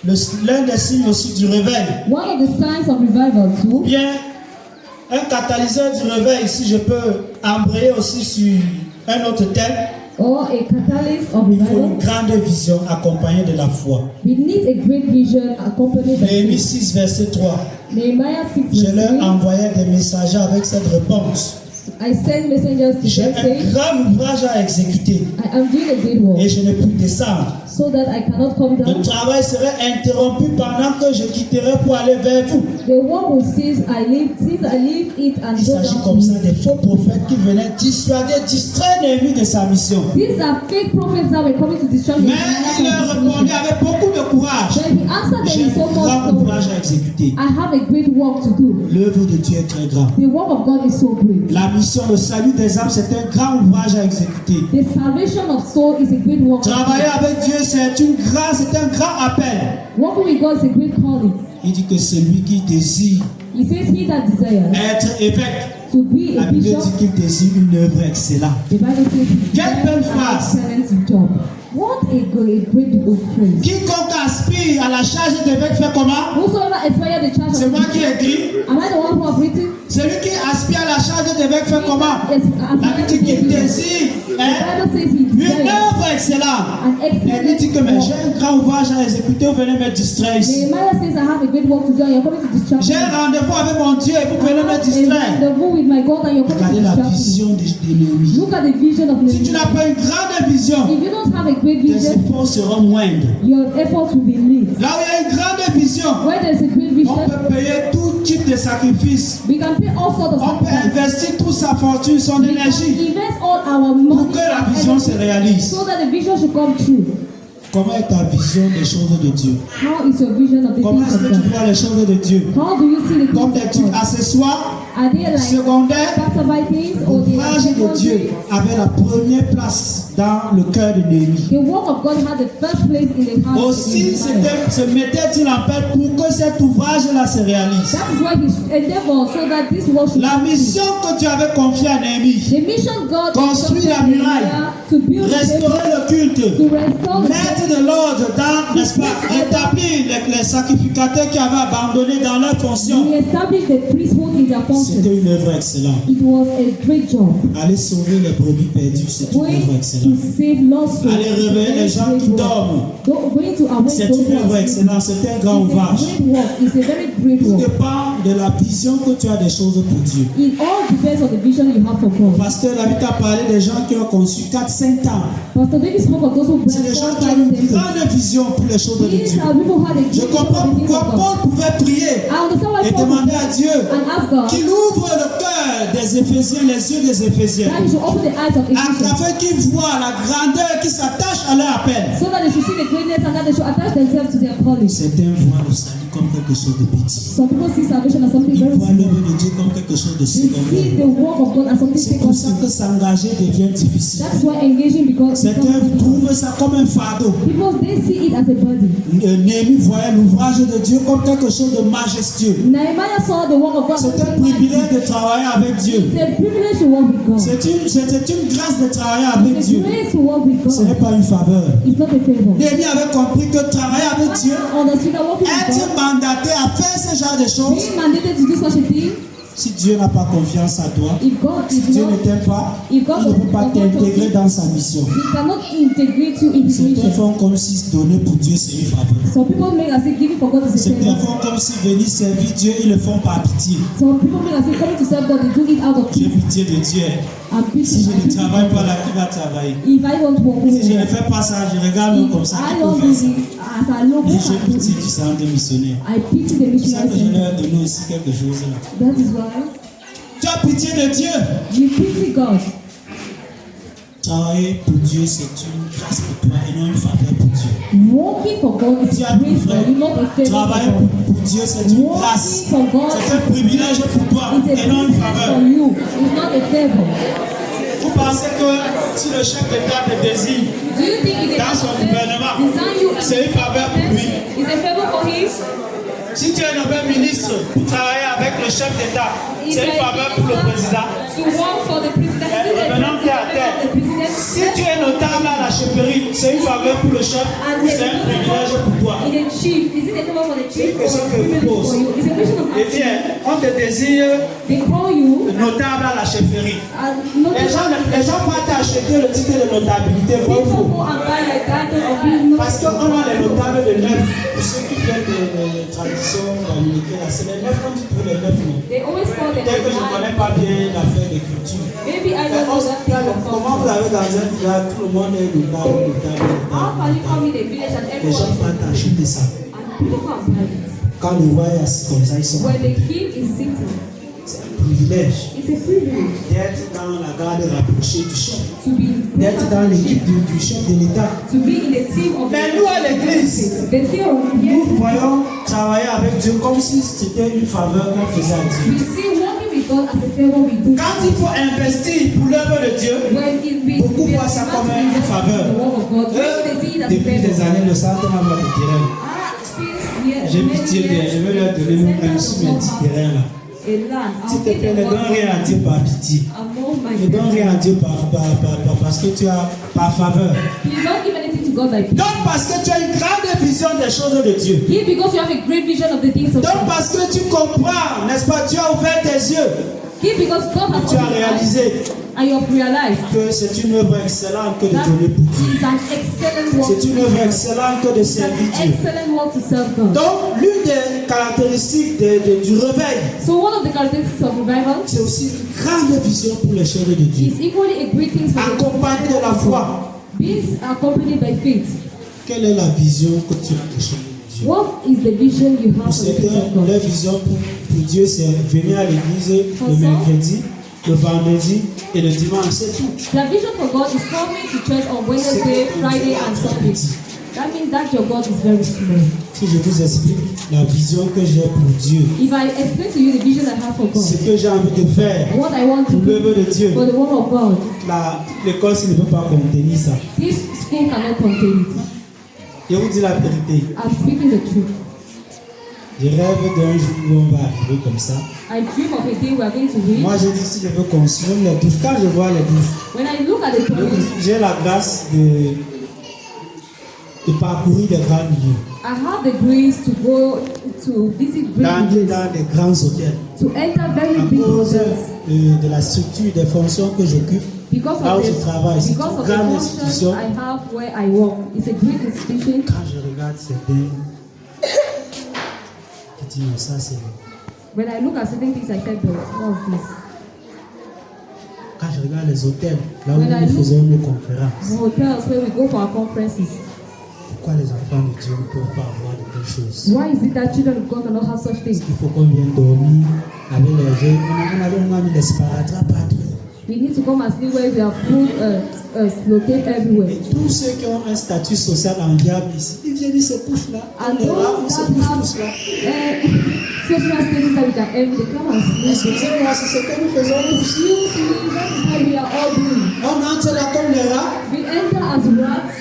l'un des signes aussi du réveil, one of the signs of revival too, bien, un catalyseur du réveil, si je peux embrayer aussi sur un autre thème, or a catalyst of il faut une revival, grande vision accompagnée de la foi. we need a great vision accompanied by Néhémie faith. 6, verset 3. Nehemiah 6 Je verse leur 3, envoyais des messagers avec cette réponse. I send messengers to J'ai them un saying, grand ouvrage à exécuter I am doing a great work, et je ne peux descendre. so that I cannot come Le down. travail serait interrompu pendant que je quitterai pour aller vers vous. The work will since I leave it and Il go s'agit down to comme ça you. des faux prophètes qui venaient dissuader, distraire Néhémie de sa mission. These are fake prophets that were coming to destroy Mais il leur répondit avec beaucoup de courage. But he answered J'ai them with so un grand much ouvrage courage. à exécuter. I have a great work to do. L'œuvre de Dieu est très grande. The work of God is so great. La mission, le salut des âmes, c'est un grand ouvrage à exécuter. The salvation of soul is a great work. Travailler avec Dieu, c'est un grand appel. Working with God is a great calling. Il dit que celui qui désire He says, he that desires être évêque, to be la a Bible bishop, dit qu'il désire une œuvre excellente. the Bible says he Quelle desires belle an phrase. excellent job. What a great phrase. Quiconque aspire à la charge d'évêque fait comment? Whosoever aspire the charge C'est of moi qui ai écrit. Am I the one who have written? Celui qui aspire à la charge d'évêque fait comment? Yes, La Bible dit qu'il désire The Bible says he une desires œuvre excellente. an Et lui dit que excellent mais j'ai work. un grand ouvrage à exécuter, vous venez me distraire ici. Nehemiah says, I have a great work to do and you're coming to distract J'ai me. un rendez-vous avec mon Dieu et vous venez me A distraire. rendezvous with my God and you're coming Regardez to la distract me. vision de Néhémie. Look at the vision of Si tu Nehemiah. n'as pas une grande vision, If you don't have a great tes vision, efforts seront moindres. your efforts will be missed. Là où il y a une grande vision, Where there's a great on vision, peut payer tout type de sacrifice. we can pay all sorts of On peut sacrifices. investir toute sa fortune, son We can énergie invest all our pour money que la vision se réalise. so that the vision should come true. Comment est ta vision des choses de Dieu? How is your vision of the Comment things est-ce of que tu God? vois les choses de Dieu? How do you see the Comme things des of trucs God? accessoires, Are they like secondaires? passerby things or they L'ouvrage are de Dieu secondary? avait la première place dans le cœur de Néhémie. The work of God had the first place in the heart of Aussi Nehemiah. se mettait-il en paix pour que cet ouvrage-là se réalise. That is why he endeavored so that this work should La come true. mission que tu avais confiée à Néhémie, The mission God construire la entrusted muraille, Nehemiah to build the restaurer temple, le culte, to restore the mettre de l'ordre dans, n'est-ce pas, rétablir les sacrificateurs qui avaient abandonné dans leur fonction. He established the priesthood in their function. C'était une œuvre excellente. It was a great job. Aller sauver les brebis perdues, c'est une œuvre Going to excellente. save lost souls. Aller réveiller les gens qui dorment, Going to awake c'est those une œuvre who are excellente, c'est un grand It's a ouvrage. great work. It's a very great Tout work. dépend de la vision que tu as des choses pour Dieu. It all depends on the vision you have for God. Pasteur David a parlé des gens qui ont conçu 4-5 ans. Pastor David spoke of those who C'est des gens brought qui ont forth une temples. grande vision pour les choses de These Dieu. are people who had a Je great comprends vision of the things pourquoi of God. Paul pouvait prier I understand why et Paul demander à Dieu and ask God qu'il ouvre le cœur des Éphésiens, les yeux des Éphésiens, that he should open the eyes of Ephesians afin qu'ils voient la grandeur qui s'attache à leur appel. so that they should see the greatness and that they should attach themselves to their calling. Certains voient le salut comme quelque chose de petit. Some people see salvation as something Ils very voient small. l'œuvre de Dieu comme quelque chose de They see secondaire. see the work of God as something C'est pour ça secondary. que s'engager devient difficile. That's why engaging becomes Certains trouvent ça comme un fardeau. because they see it as a burden. Néhémie voyait l'ouvrage de Dieu comme quelque chose de majestueux. Nehemiah saw the work of God. C'est un privilège de travailler avec Dieu. It's a privilege to work with God. C'est une grâce de travailler avec It's a Dieu. grace to work with Ce n'est God. pas une faveur. It's not a favor. Néhémie avait compris que travailler avec Dieu, Understood that working with être God, mandaté à faire ce genre de choses, being mandated to do such a thing, si Dieu n'a pas confiance à toi, if God si is Dieu ne not, t'aime pas, il if God ne peut pas does not t'intégrer trust you, dans sa mission. He cannot integrate you in His Certains mission. font comme si donner pour Dieu c'est une faveur. Some people make us say giving for God is a Certains favor. font comme si venir servir Dieu, ils le font par pitié. Some people make us say coming to serve God, they do it out of J'ai pity. pitié de Dieu. And Si je ne pity. travaille pas là, qui va travailler? If I don't work with Si je ne God, fais pas ça, je regarde l'autre comme ça. I Qui peut don't faire do ça? this as I look Et at j'ai it. pitié du centre missionnaire. I pity the C'est ça que je missionary. leur ai donné aussi quelque chose là. That is why Tu as pitié de Dieu. you pity God. Travailler pour Dieu, c'est une grâce pour toi et non une faveur pour Dieu. Walking for God is Tu a as grace for you, not a favor Travailler for God. pour Dieu, c'est une grâce. Walking for God C'est un privilège pour toi is a et non une privilege for faveur. you. It's not a favor. Vous pensez que si le chef d'État te désigne Do you think it dans son gouvernement, design you as c'est une faveur pour lui? is a favor for him? Si tu es nommé ministre pour travailler avec le chef d'État, c'est une faveur pour le président. To work for the president. Maintenant, tu es à terre. The president. Si tu es notable à la chefferie, c'est une faveur pour le chef ou c'est un privilège pour toi. Is a chief. Is it a favor for the chief or question a que je privilege pose. for you? It's a question of Et bien, on te désire they call you notable à la chefferie. and not Les gens vont t'acheter le titre de notabilité, vrai ou people faux? go and buy like that of being Parce qu'on a les notables de neuf. Pour ceux qui viennent de tradition dominicaine, c'est les neuf, on dit pour les neuf. They always call them. Peut-être que je ne connais pas bien l'affaire de culture. Maybe I Mais don't know that thing of comment vous culture. avez dans un village, tout le monde est notable. How can you come in a village and Les gens everyone vont t'acheter ça. and people go and buy it? Quand le roi est assis comme ça, ils sont. When the king is sitting, C'est un privilège it's a privilege d'être dans la garde rapprochée du chef, to be d'être dans l'équipe du chef de l'État. to be in the team of Mais nous à l'église, the theory nous here. voyons travailler avec Dieu comme si c'était une faveur qu'on faisait à Dieu. We see working with God as a favor we do. Quand il faut investir pour l'œuvre de Dieu, When it be beaucoup voient ça comme une faveur. the work of God, when they see it as a Depuis des favor. années, le centre n'a pas de terrain. Since years, J'ai many pitié d'elle, je vais leur donner years, même si mes petits terrains là. a land. S'il I'll te give plaît, ne them donne rien à Dieu par pitié. among my Ne donne rien à Dieu parce que tu as par faveur. Please don't give anything to God by peace. Donc parce que tu as une grande vision des choses de Dieu. Give because you have a great vision of the things of Donc God. parce que tu comprends, n'est-ce pas, tu as ouvert tes yeux. Give because God has Tu as opened your eyes réalisé and you have realized que c'est une œuvre excellente que de that donner pour Dieu. it's an excellent work. C'est une œuvre excellente que de It's an servir Dieu. excellent work to serve God. Donc l'une des caractéristiques du réveil, So one of the characteristics of revival c'est aussi une grande vision pour les choses de Dieu. is equally a great thing for the Accompagné de la foi. being accompanied by faith. Quelle est la vision que tu as des choses de Dieu? What is the vision you have Pour for the things certains, of God? leur vision pour Dieu, c'est venir à l'église le mercredi, le vendredi et le dimanche, c'est tout. The vision for God is coming to church on Wednesday, Friday, and Sunday. That means that your God is very small. Si je vous explique la vision que j'ai pour Dieu, If I explain to you the vision I have for God, ce que j'ai envie de faire what I want to pour l'œuvre do de Dieu, for the work of God, l'école ne peut pas contenir ça. this school cannot contain it. Je vous dis la vérité. I'm speaking the truth. Je rêve d'un jour où on va arriver comme ça. I dream of a day we are going to reach. Moi, je dis si je veux construire les douches, quand je vois les douches, When I look at the toilet, j'ai la grâce de parcourir des grands lieux, I have the grace to go to visit great dans places, des grands hôtels. to enter very À big cause hotels. de la structure des fonctions que j'occupe, Because là où of je the, travaille, c'est because une of the grande functions institution. I have where I work. It's a great institution. Quand je regarde, c'est dingue. Je dis, mais ça, c'est. When I look at certain things, I said, what's this? Quand je regarde les hôtels, là où When I nous look- faisons nos conférences, Hotels where we go for our conferences. pourquoi les enfants de Dieu ne peuvent pas avoir de telles choses? Why is it that children of God cannot have such things? Il faut qu'on vienne dormir avec les jeunes. On a mis des sparadraps partout. We need to come and sleep where we have put locate everywhere. Et tous ceux qui ont un statut social enviable ici, ils viennent se couchent là. And those that have social status that we can earn, they come and sleep. Excusez-moi, c'est ce que nous faisons. Excuse me, that's what we are all doing. On entre là comme les rats. We enter as rats.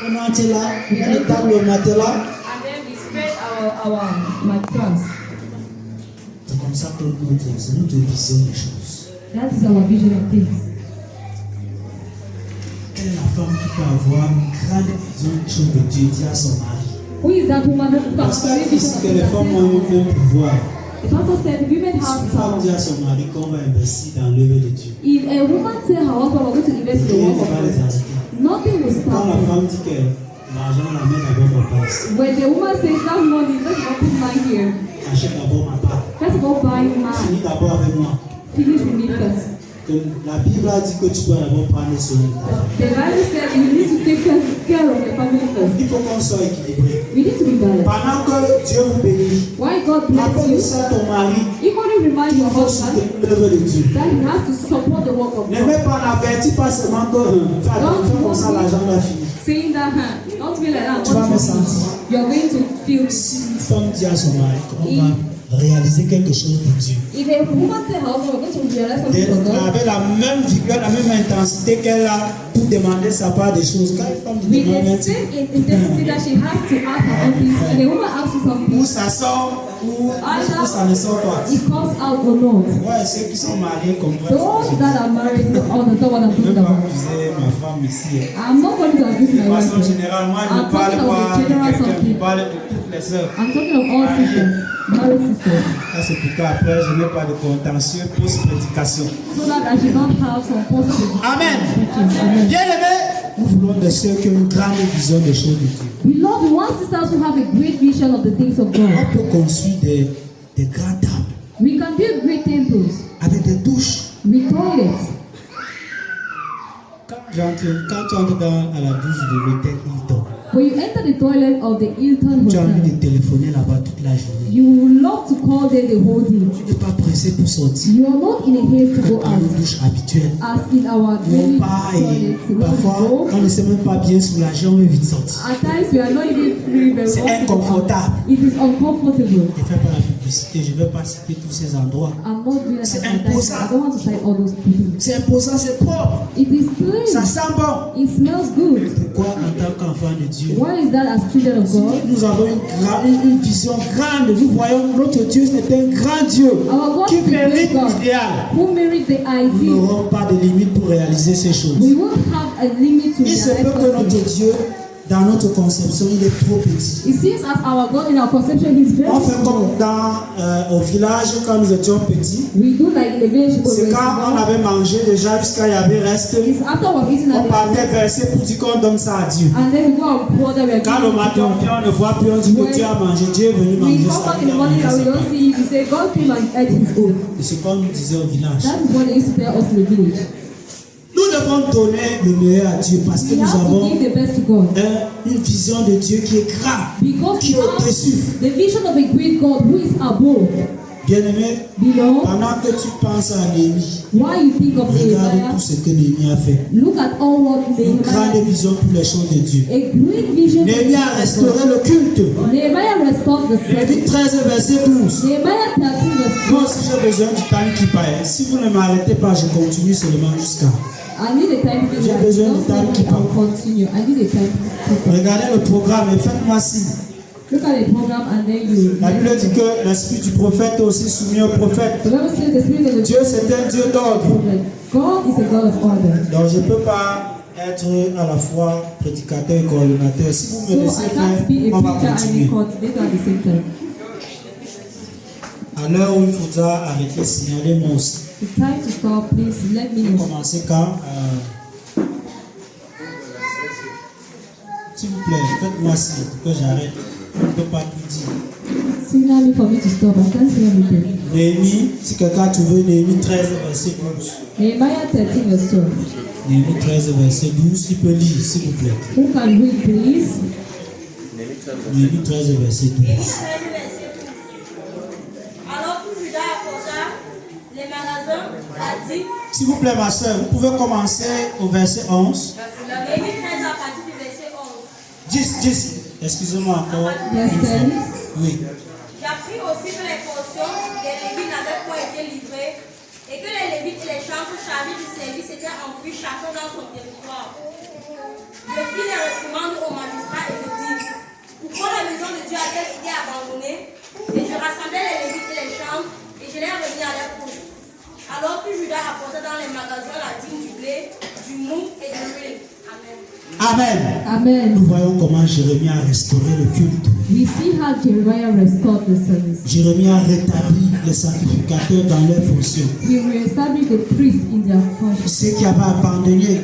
On entre là, on étable le matelas. And then we spread our mattress. C'est comme ça que nous divisons les choses. That is our vision of things. Quelle est la femme qui peut avoir une grande vision des choses de Dieu, dit à son mari? Who is that woman who Parce can qu'il dit que les femmes ont un pouvoir. The pastor said women Si have une femme power. dit à son mari qu'on va investir dans l'œuvre de Dieu, If a woman tell her husband we're going to invest in the rien ne work va of les God, arrêter. nothing will Quand stop la her. femme dit que l'argent la met d'abord en place, When the woman says that money, let's not put mine here. achète d'abord ma part, First of all, buy mine. finis d'abord avec moi. Finish with me first. Que la Bible a dit que tu dois d'abord prendre soin de ta famille. The Bible said you need to take care of your family first. Il faut qu'on soit équilibré. We need to be balanced. Pendant que Dieu vous bénit, Why God bless rappelle you, ça à ton mari equally remind qu'il your faut husband soutenir l'œuvre de Dieu. that he has to support the work of Ne God. mets pas n'avertis pas seulement que fais attention comme ça l'argent va finir. Saying that, don't be like that. Tu vas me sentir. You're going to feel. Si une femme dit à son mari qu'on va réaliser quelque chose pour Dieu, If a woman tell her husband we're going to realize something for God, avec la même vigueur, la même intensité qu'elle a pour demander sa part des choses, quand une femme dit with demander the same intensity that she has to ask her own things, and a woman asks you something, où ça sort ou ça ne sort pas. it comes out or not. Ouais, ceux qui sont mariés comprennent. Those that are married understand what I'm Je ne talking vais pas about. accuser ma femme ici. I'm not going to abuse De my wife. façon générale, moi je ne I'm parle talking of pas the de general quelqu'un qui something. parle de toutes les sœurs. I'm talking of all sisters, married sisters, Ça c'est pourquoi après je n'ai pas de contentieux post-prédication. so that I should not have some positive Amen. preaching. Amen. Bien aimé, nous voulons des sœurs qui ont une grande vision des choses de Dieu. We love the one sisters who have a great vision of the things of God. On peut construire des grandes tables We can build great temples avec des douches. with toilets. Quand tu entres à la douche de l'hôtel Hilton, When you enter the toilet of the Hilton tu as envie Hotel, de téléphoner là-bas toute la journée. you will love to call there the whole day. Tu n'es pas pressé pour sortir. You are not in a haste to go Dans nos out douches habituelles, as in our on daily part et toilets. When we parfois go, on ne sait même pas bien soulager, on veut vite sortir. at times we are not even free very C'est often to go out. inconfortable. It is uncomfortable. Je ne fais pas la publicité, je ne vais pas citer tous ces endroits. I'm not doing that. C'est at times. imposant. I don't want to cite all those people. C'est imposant, c'est propre. It is Ça clean. sent bon. It smells good. Pourquoi en tant qu'enfant de Dieu, Why is that as children of God? nous avons une vision grande. Nous voyons notre Dieu, c'est un grand Dieu Our God qui is a great mérite God l'idéal. who merit the Nous ideal. n'aurons pas de limite pour réaliser ces choses. We won't have a limit to Il se peut que realize notre something. Dieu, dans notre conception, il est trop petit. It seems as our God in our conception is very On fait comme small. au village quand nous étions petits. We do like in the village when C'est we're quand on small. avait mangé déjà jusqu'à il y avait reste. It's after we've eaten On at partait the verser pour dire qu'on donne ça à Dieu. and then we go and pour that we are Quand le giving to matin on God. vient, on ne voit plus, on dit que Dieu a mangé, Dieu est venu We manger come ça. back in the morning and we don't see it. We say God came and ate his own. Et c'est comme nous disait au village. That is what they used to tell us in the village. Nous devons donner le meilleur à Dieu parce que We nous have to avons give the best to God. une vision de Dieu qui est grande, Because qui we est have au-dessus. the vision of a great God who is above. Bien-aimé, Below, pendant que tu penses à Néhémie, why you think of regarde Nehemiah, tout ce que Néhémie a fait. look at all what Une grande Nehemiah, vision pour les choses de Dieu. a great vision. Néhémie a restauré le culte. Nehemiah restored the service. Lévitique 13, verset 12. Nehemiah 13 verse Moi aussi j'ai besoin du temps qui passe. Si vous ne m'arrêtez pas, je continue seulement jusqu'à. I need a time to J'ai besoin de time keeper. I'll continue. I need a time keeper. Regardez le programme et faites-moi signe. Look at the program and then you. La Bible dit que l'esprit du prophète est aussi soumis au prophète. The Bible says the spirit of the Dieu c'est un Dieu d'ordre. prophet. God is a God of order. Donc je ne peux pas être à la fois prédicateur et coordonnateur. Si vous me So laissez I can't be faire, a on va preacher and a continuer. coordinator at the same time. À l'heure où il faudra arrêter, signalez-moi aussi. The time to stop, please let me On know. va commencer quand s'il vous plaît, faites-moi signe pour que j'arrête. On ne peut pas tout dire. Signal me for me to stop. I can't say anything. Néhémie, si quelqu'un a trouvé Néhémie 13, verset 12. Nehemiah 13 verse 12. Néhémie 13, verset 12, il peut lire, s'il vous plaît. Who can read, please? Néhémie 13, verset 12. Alors tout Juda apporta les magasins à dit S'il vous plaît, ma soeur, vous pouvez commencer au verset 11. Lévitique 13 à partir du verset 11. 10. Excusez-moi encore. Oui. J'appris aussi que les portions des Lévites n'avaient point été livrées et que les Lévites et les chambres chargés du service étaient enfuis chacun dans son territoire. Je fis les réprimandes aux magistrats et je dis: pourquoi la maison de Dieu a-t-elle été abandonnée? Et je rassemblai les Lévites et les chambres et je les remis à leur poste. Alors que Judas apportait dans les magasins la dîme du blé, du mou et de l'huile. Amen. Amen. Nous voyons comment Jérémie a restauré le culte. We see how Jeremiah restored the service. Jérémie a rétabli les sacrificateurs dans leurs fonctions. He reestablished the priests in their function. Ceux qui avaient abandonné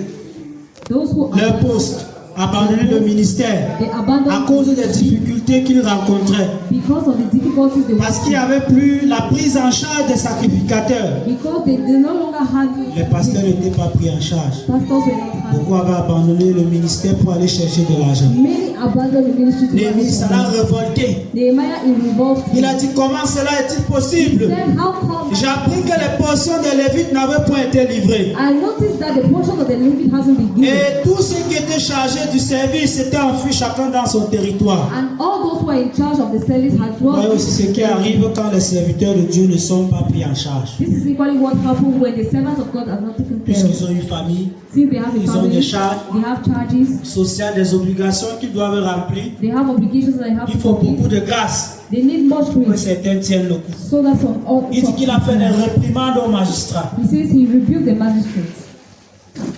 Those who leur poste, abandonné le ministère they abandoned à cause des difficultés qu'ils rencontraient. because of the difficulties they Parce qu'il n'y were avait plus la prise en charge des sacrificateurs. because they no longer had Les pasteurs n'étaient pas pris en charge. pastors were not had. Beaucoup avaient abandonné le ministère pour aller chercher de l'argent. Many abandoned the ministry to Néhémie, ça l'a révolté. Nehemiah in revolt. Il a dit: comment cela est-il possible? Said, how come? J'ai appris que les portions des Lévites n'avaient point été livrées. I noticed that the portion of the Levite hasn't been given. Et tous ceux qui étaient chargés du service étaient enfuis chacun dans son territoire. And all those who are in charge of the service had Vous voyez dropped. aussi ce qui arrive quand les serviteurs de Dieu ne sont pas pris en charge. This is equally what happens when the servants of God are not taken care Puisqu'ils of. ont une famille Since they have a ils ont family, des charges. they have charges, sociales, des obligations qu'ils doivent remplir, they have obligations that they have il to faut beaucoup fulfill. de grâce They need much pour que grace. certains tiennent le coup. So that's all. Il dit qu'il a fait des réprimandes aux magistrats. He says he rebuked the magistrates.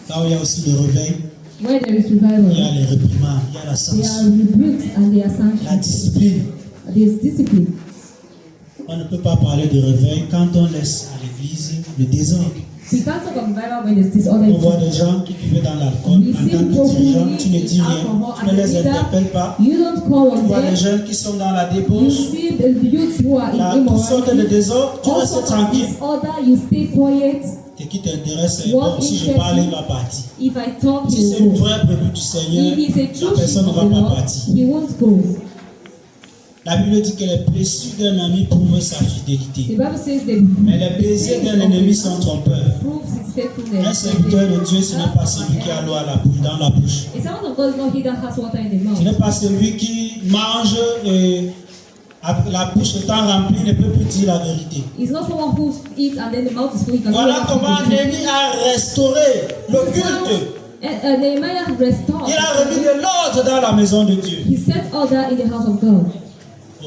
Là où il y a aussi le réveil, Where there is il y a revival, les réprimandes, il y a la they are sanction, rebuked and they are la sanctioned. discipline. There is discipline. On ne peut pas parler de réveil quand on laisse à l'église le désordre. We can't talk of revival when there's disorder. On voit des gens qui vivent dans l'alcool. We En see tant people que dirigeant, who tu ne dis need rien, alcohol tu ne as a les leader. interpelles pas. You don't call Tu on vois les them. jeunes qui sont dans la You débauche, see the youths who are là, in toutes sortes de immorality. désordres, tu All restes sorts of tranquille. disorder, you stay quiet. Ce qui t'intéresse, c'est What bon, si je interests parle, you? il va partir. If I talk, Si he c'est une will go. vraie brebis du Seigneur, If he's a la true sheep personne ne of va the pas Lord, partir. he won't go. La Bible dit que les blessures d'un ami prouvent sa The fidélité. Bible says the Mais les baisers d'un ennemi sont trompeurs. proves his Un faithfulness. serviteur de Dieu, ce n'est pas celui qui a l'eau à la bouche, dans la bouche. A servant of God is not he that has water in the Ce mouth. n'est pas celui qui mange avec la bouche étant remplie, ne peut plus dire la vérité. It's not someone who eats and then the mouth is full. He can Voilà comment Néhémie a restauré le culte. Nehemiah restored. Il a remis de l'ordre dans la maison de Dieu. He set order in the house of God.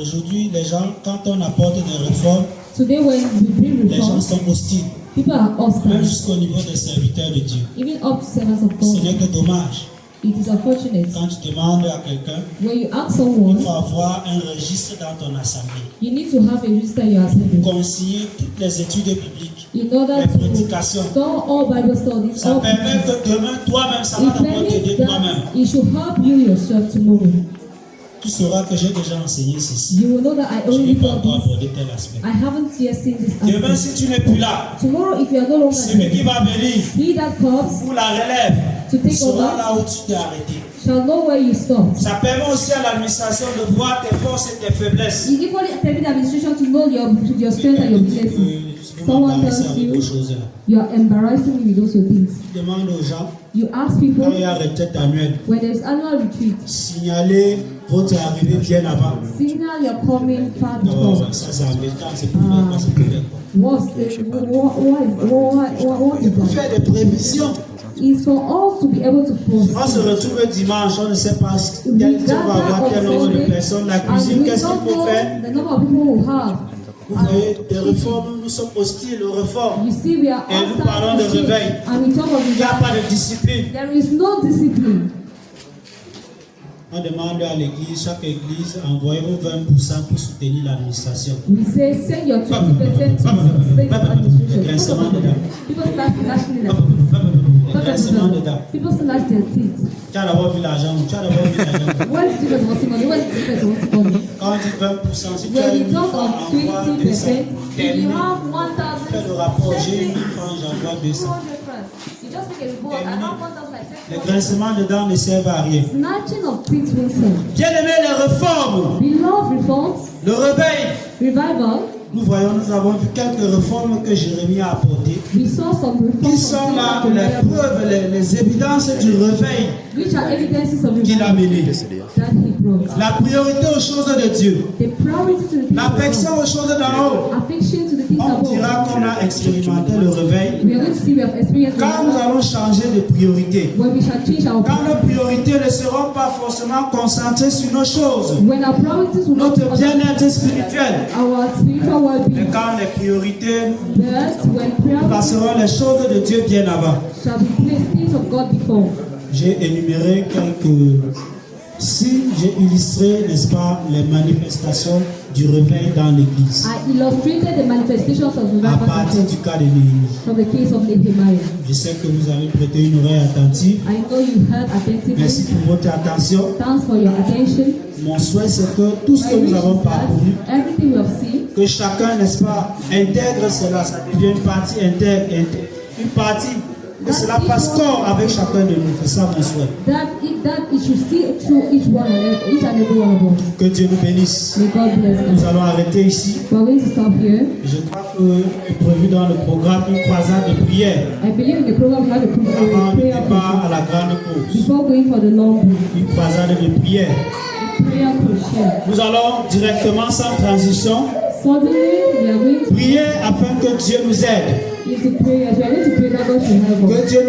Aujourd'hui, les gens, quand on apporte des réformes, Today when we bring les gens reforms, sont hostiles, people are même hostile. jusqu'au niveau des serviteurs de Dieu. Even up to servants of Ce God. n'est que dommage. It is unfortunate. Quand tu demandes à quelqu'un, When you ask il someone, faut avoir un registre dans ton assemblée. you need to have a register in your assembly Consigner toutes les études bibliques, in order les to prédications. store all Bible studies. Ça All permet preachings. que demain, toi-même, ça va It d'abord t'aider permits toi-même. that it should help you yourself tomorrow. Tu sauras que j'ai déjà enseigné ceci. You will know that I Je only n'ai pas taught encore this. abordé tel aspect. I haven't yet seen this Demain, aspect. si tu n'es plus là, Tomorrow, if you are no longer celui qui there, va venir he that comes pour la relève to take sera over là où tu t'es arrêté. shall know where you stop. Ça permet aussi à l'administration de voir tes forces et tes faiblesses. You equally permit the administration to know your strength and your weaknesses. Someone tells you you are embarrassing me with those your things. Tu demandes aux gens, You ask quand people il y a retraite annuelle, when there's annual retreat, signalez votre arrivée bien avant. signal your coming far Non, before. ça c'est embêtant, c'est pour faire quoi, c'est pour faire quoi. What is Pour that? faire des prévisions. It's for all to be able to On se foresee. retrouve dimanche, on ne sait pas We quel on va gather avoir on quel nombre de Sunday personnes. La and cuisine, we qu'est-ce qu'il don't faut know faire? the number of people we have. Vous voyez, des réformes, nous sommes hostiles aux réformes. You see, we are Et nous parlons de hostile to réveil. change, and we talk of Il n'y a revival. pas de discipline. There is no discipline. On demande à l'église, chaque église, envoyez-vous 20% pour soutenir l'administration. We say send your 20% to state administration. People start slashing their Grincement de teeth. dents. People slash their teeth. Tu as d'abord vu l'argent, tu as d'abord vu l'argent. When is students wanting money? When is students wanting money? Quand on dit 20%, si tu as When une we talk fois, of envoie 200. 20%, if you Terminé. have Fais le rapport, j'ai 1,000 1000 francs, j'envoie 200. 200 francs. You just make a report. I have 1,000. I Les said, grincements de dents ne servent à rien. snatching of teeth will serve. Bien aimé, les réformes, We love reforms, le réveil revival, nous avons vu quelques réformes que Jérémie a apportées, qui sont là les preuves, les évidences du réveil qu'il a mené. La priorité aux choses de Dieu, l'affection aux choses d'en haut. On dira qu'on a expérimenté le réveil quand nous allons changer de priorité. Quand nos priorités ne seront pas forcément concentrées sur nos choses, notre bien-être spirituel. Mais quand les priorités passeront les choses de Dieu bien avant. J'ai énuméré quelques signes, j'ai illustré, n'est-ce pas, les manifestations du réveil dans l'église. À partir du cas de Néhémie. Je sais que vous avez prêté une oreille attentive. Merci pour votre attention. Mon souhait, c'est que tout ce que nous avons parcouru, que chacun, n'est-ce pas, intègre cela, ça devient une partie intègre, une partie que cela passe corps avec chacun de nous. C'est ça mon souhait. Que Dieu nous bénisse. Nous allons arrêter ici. Je crois que est prévu dans le programme une croisade de prière. Avant le départ à la grande pause. Une croisade de prière. Nous allons directement sans transition prier afin que Dieu nous aide. Que Dieu nous